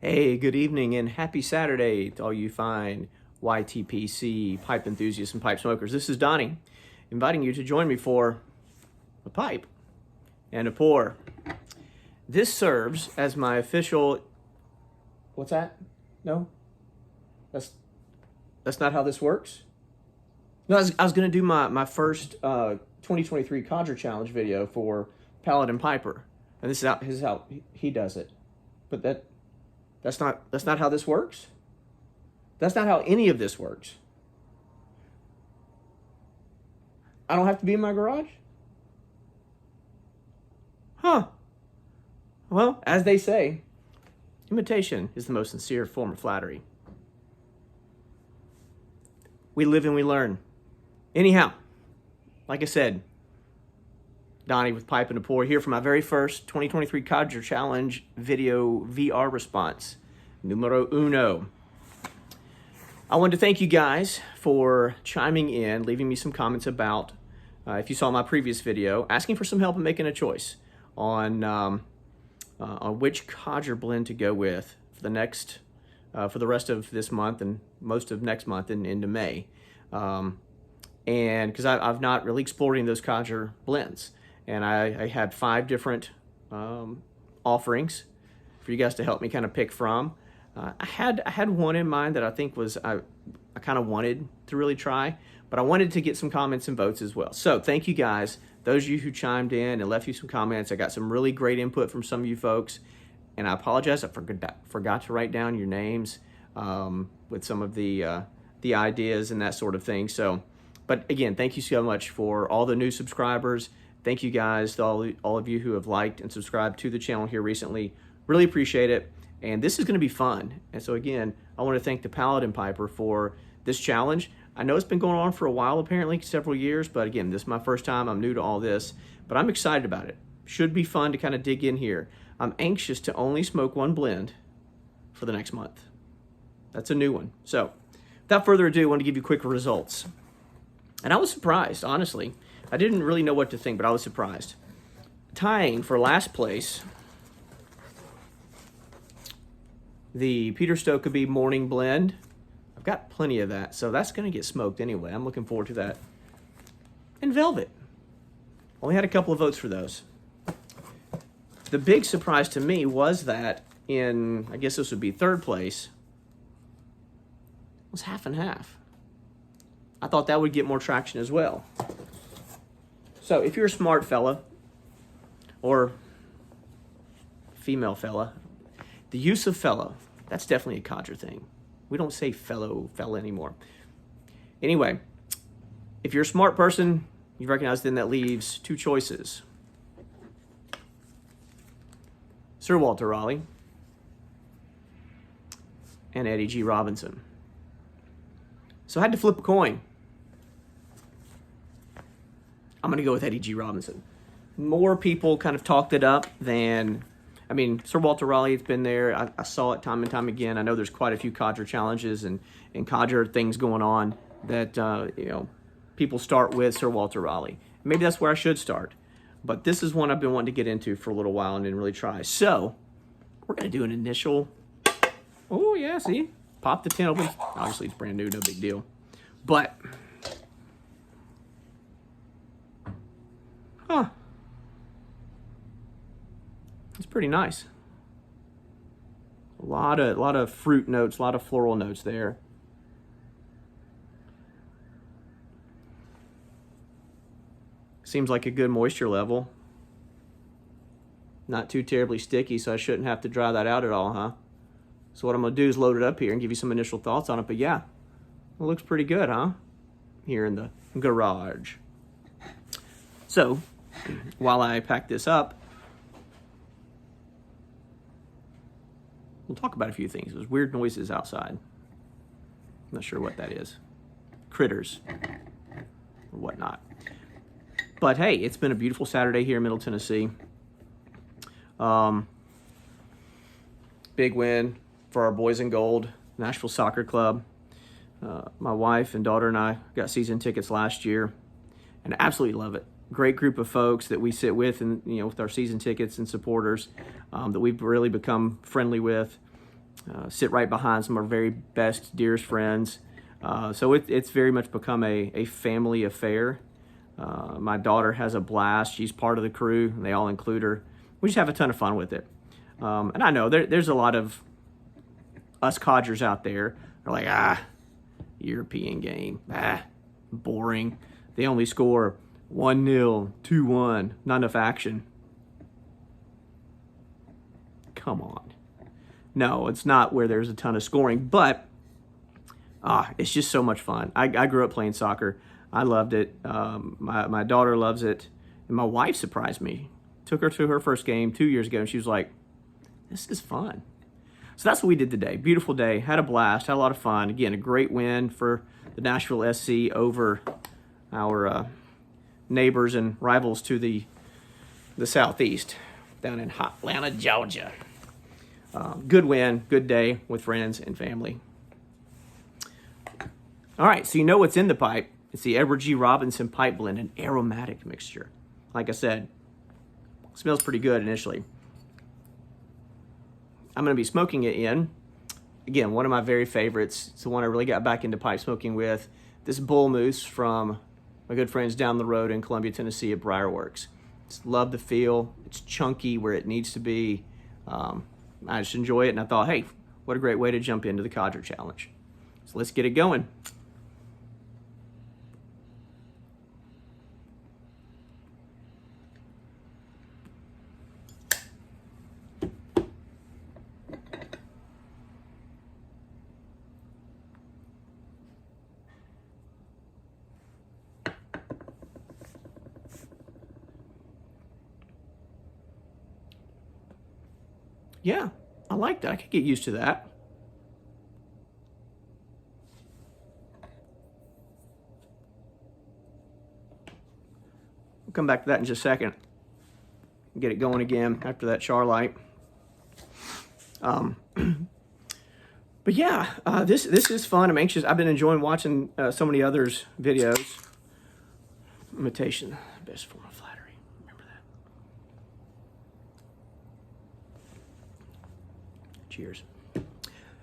Hey, good evening and happy Saturday to all you fine YTPC pipe enthusiasts and pipe smokers. This is Donnie, inviting you to join me for a pipe and a pour. This serves as my official... What's that? No? That's not how this works? No, I was going to do my first 2023 Codger Challenge video for Paladin Piper. And this is how he does it. But that's not how this works. That's not how any of this works. I don't have to be in my garage? Huh. Well, as they say, imitation is the most sincere form of flattery. We live and we learn. Anyhow, like I said, Donnie with Pipe and a Pour here for my very first 2023 Codger Challenge video VR response, numero uno. I wanted to thank you guys for chiming in, leaving me some comments about, if you saw my previous video, asking for some help in making a choice on which Codger blend to go with for the rest of this month and most of next month and into May. And because I've not really explored any of those Codger blends. And I had 5 different offerings for you guys to help me kind of pick from. I had one in mind that I think was I kind of wanted to really try, but I wanted to get some comments and votes as well. So thank you guys, those of you who chimed in and left you some comments. I got some really great input from some of you folks, and I apologize, I forgot to write down your names with some of the ideas and that sort of thing. So, but again, thank you so much for all the new subscribers. Thank you guys to all of you who have liked and subscribed to the channel here recently. Really appreciate it. And this is going to be fun. And so again, I want to thank the Paladin Piper for this challenge. I know it's been going on for a while, apparently, several years. But again, this is my first time. I'm new to all this. But I'm excited about it. Should be fun to kind of dig in here. I'm anxious to only smoke one blend for the next month. That's a new one. So without further ado, I want to give you quick results. And I was surprised, honestly. I didn't really know what to think, but I was surprised. Tying for last place, the Peter Stokkebye Morning Blend. I've got plenty of that, so that's going to get smoked anyway. I'm looking forward to that. And Velvet. Only had a couple of votes for those. The big surprise to me was that in, I guess this would be third place, was half and half. I thought that would get more traction as well. So if you're a smart fella or female fella, the use of fellow, that's definitely a Codger thing. We don't say fella anymore. Anyway, if you're a smart person, you recognize then that leaves 2 choices. Sir Walter Raleigh and Ed.G. Robinson. So I had to flip a coin. I'm going to go with Ed.G. Robinson. More people kind of talked it up than, I mean, Sir Walter Raleigh has been there. I saw it time and time again. I know there's quite a few Codger challenges and Codger things going on that, people start with Sir Walter Raleigh. Maybe that's where I should start. But this is one I've been wanting to get into for a little while and didn't really try. So, we're going to do an initial, oh yeah, see? Pop the tin open. Obviously, it's brand new, no big deal. But, it's pretty nice. A lot of fruit notes, a lot of floral notes there. Seems like a good moisture level. Not too terribly sticky, so I shouldn't have to dry that out at all, huh? So what I'm going to do is load it up here and give you some initial thoughts on it. But yeah, it looks pretty good, huh? Here in the garage. So, while I pack this up, we'll talk about a few things. There's weird noises outside. I'm not sure what that is. Critters or whatnot. But hey, it's been a beautiful Saturday here in Middle Tennessee. Big win for our boys in gold, Nashville Soccer Club. My wife and daughter and I got season tickets last year and absolutely love it. Great group of folks that we sit with, and with our season tickets and supporters that we've really become friendly with. sit right behind some of our very best, dearest friends. So it's very much become a family affair. My daughter has a blast. She's part of the crew. They all include her. We just have a ton of fun with it. And I know there's a lot of us codgers out there are like, European game, boring. They only score 1-0, 2-1, not enough action. Come on. No, it's not where there's a ton of scoring, but it's just so much fun. I grew up playing soccer. I loved it. My daughter loves it. And my wife surprised me. Took her to her first game 2 years ago, and she was like, this is fun. So that's what we did today. Beautiful day. Had a blast. Had a lot of fun. Again, a great win for the Nashville SC over our neighbors and rivals to the southeast down in hot Atlanta, Georgia. Good win. Good day with friends and family. All right, so you know what's in the pipe. It's the Ed.G. Robinson pipe blend, an aromatic mixture. Like I said, smells pretty good initially. I'm going to be smoking it in. Again, one of my very favorites. It's the one I really got back into pipe smoking with. This Bullmoose from my good friends down the road in Columbia, Tennessee at Briar Works. Just love the feel. It's chunky where it needs to be. I just enjoy it, and I thought, hey, what a great way to jump into the Codger Challenge. So let's get it going. Yeah, I like that. I could get used to that. We'll come back to that in just a second. Get it going again after that char light. But yeah, this is fun. I'm anxious. I've been enjoying watching so many others' videos. Imitation, best form of flattery. Remember that. Cheers.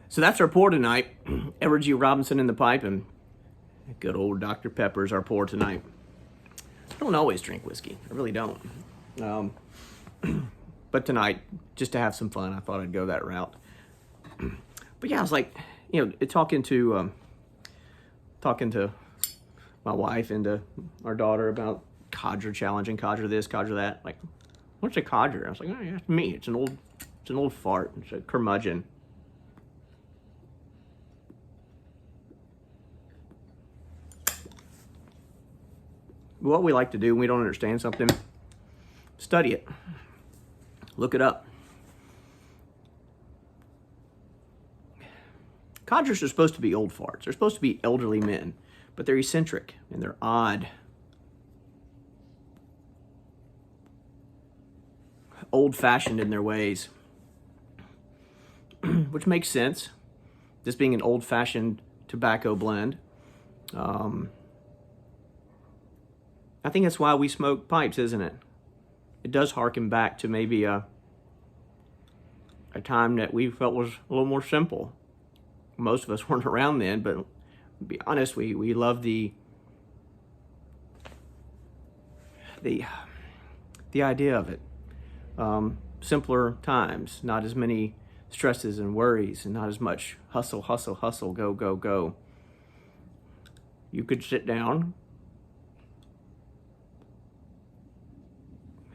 So that's our pour tonight. Ed.G. Robinson in the pipe, and good old Dr. Pepper is our pour tonight. I don't always drink whiskey. I really don't. But tonight, just to have some fun, I thought I'd go that route. But yeah, I was like, talking to my wife and to our daughter about Codger Challenge and Codger this, Codger that. Like, what's a Codger? I was like, oh, yeah, it's me. It's an old fart. It's a curmudgeon. What we like to do when we don't understand something, study it. Look it up. Codgers are supposed to be old farts. They're supposed to be elderly men, but they're eccentric and they're odd. Old-fashioned in their ways, which makes sense. This being an old-fashioned tobacco blend. I think that's why we smoke pipes, isn't it? It does harken back to maybe a time that we felt was a little more simple. Most of us weren't around then, but to be honest, we love the idea of it. Simpler times, not as many stresses and worries, and not as much hustle, hustle, hustle, go, go, go. You could sit down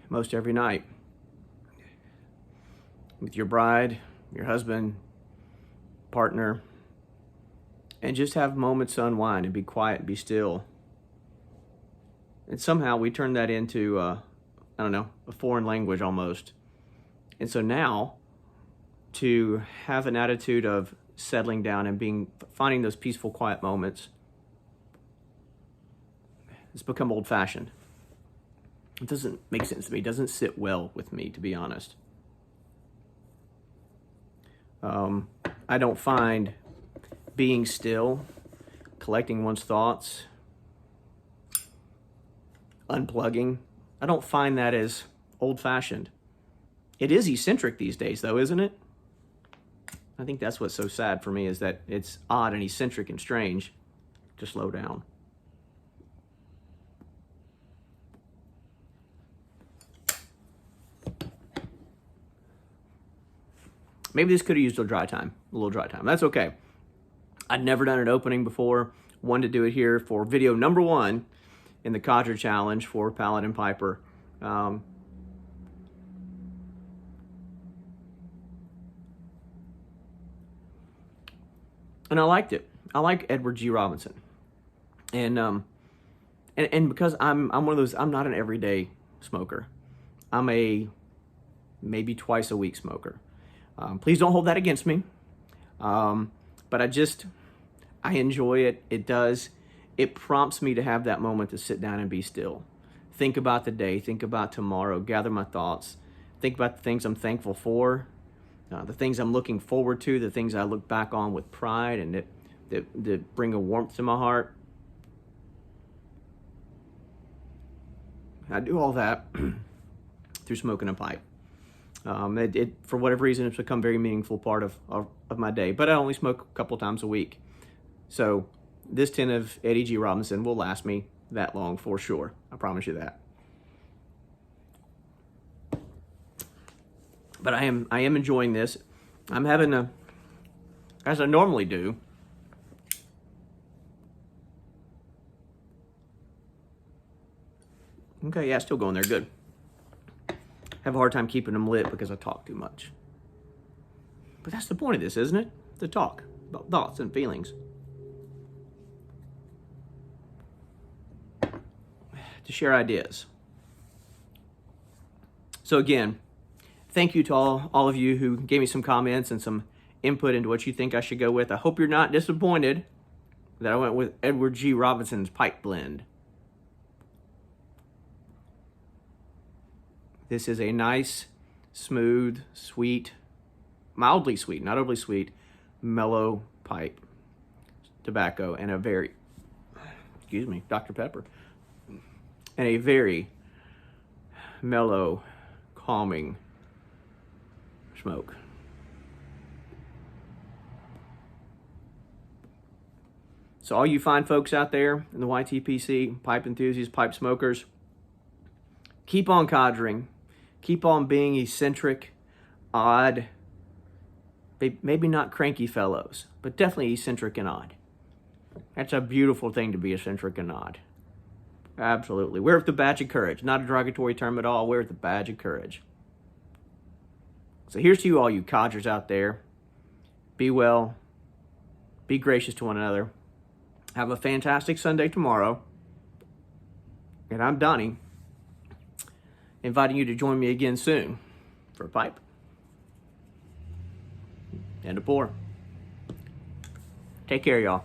most every night with your bride, your husband, partner, and just have moments to unwind and be quiet and be still. And somehow we turn that into, a foreign language almost. And so now, to have an attitude of settling down and finding those peaceful, quiet moments, it's become old-fashioned. It doesn't make sense to me. It doesn't sit well with me, to be honest. I don't find being still, collecting one's thoughts, unplugging, I don't find that as old-fashioned. It is eccentric these days, though, isn't it? I think that's what's so sad for me, is that it's odd and eccentric and strange to slow down. Maybe this could have used a little dry time. That's okay. I'd never done an opening before. Wanted to do it here for video number 1 in the Codger Challenge for Paladin Piper. And I liked it. I like Ed.G. Robinson, and because I'm one of those, I'm not an everyday smoker. I'm a maybe twice a week smoker. Please don't hold that against me. But I enjoy it. It prompts me to have that moment to sit down and be still. Think about the day, think about tomorrow, gather my thoughts, think about the things I'm thankful for, the things I'm looking forward to, the things I look back on with pride and that bring a warmth to my heart. I do all that through smoking a pipe. For whatever reason, it's become a very meaningful part of my day, but I only smoke a couple times a week. So this tin of Ed.G. Robinson will last me that long for sure. I promise you that. But I am enjoying this. I'm having as I normally do, okay, yeah, still going there, good. Have a hard time keeping them lit because I talk too much. But that's the point of this, isn't it? To talk about thoughts and feelings. To share ideas. So again, thank you to all of you who gave me some comments and some input into what you think I should go with. I hope you're not disappointed that I went with Ed.G. Robinson's pipe blend. This is a nice, smooth, sweet, mildly sweet, not overly sweet, mellow pipe tobacco, and a very, excuse me, Dr. Pepper, and a very mellow, calming smoke. So all you fine folks out there in the YTPC, pipe enthusiasts, pipe smokers, keep on codgering. Keep on being eccentric, odd, maybe not cranky fellows, but definitely eccentric and odd. That's a beautiful thing to be eccentric and odd. Absolutely. Wear it with the badge of courage. Not a derogatory term at all. Wear it with the badge of courage. So here's to you, all you codgers out there. Be well. Be gracious to one another. Have a fantastic Sunday tomorrow. And I'm Donnie, inviting you to join me again soon for a pipe and a pour. Take care, y'all.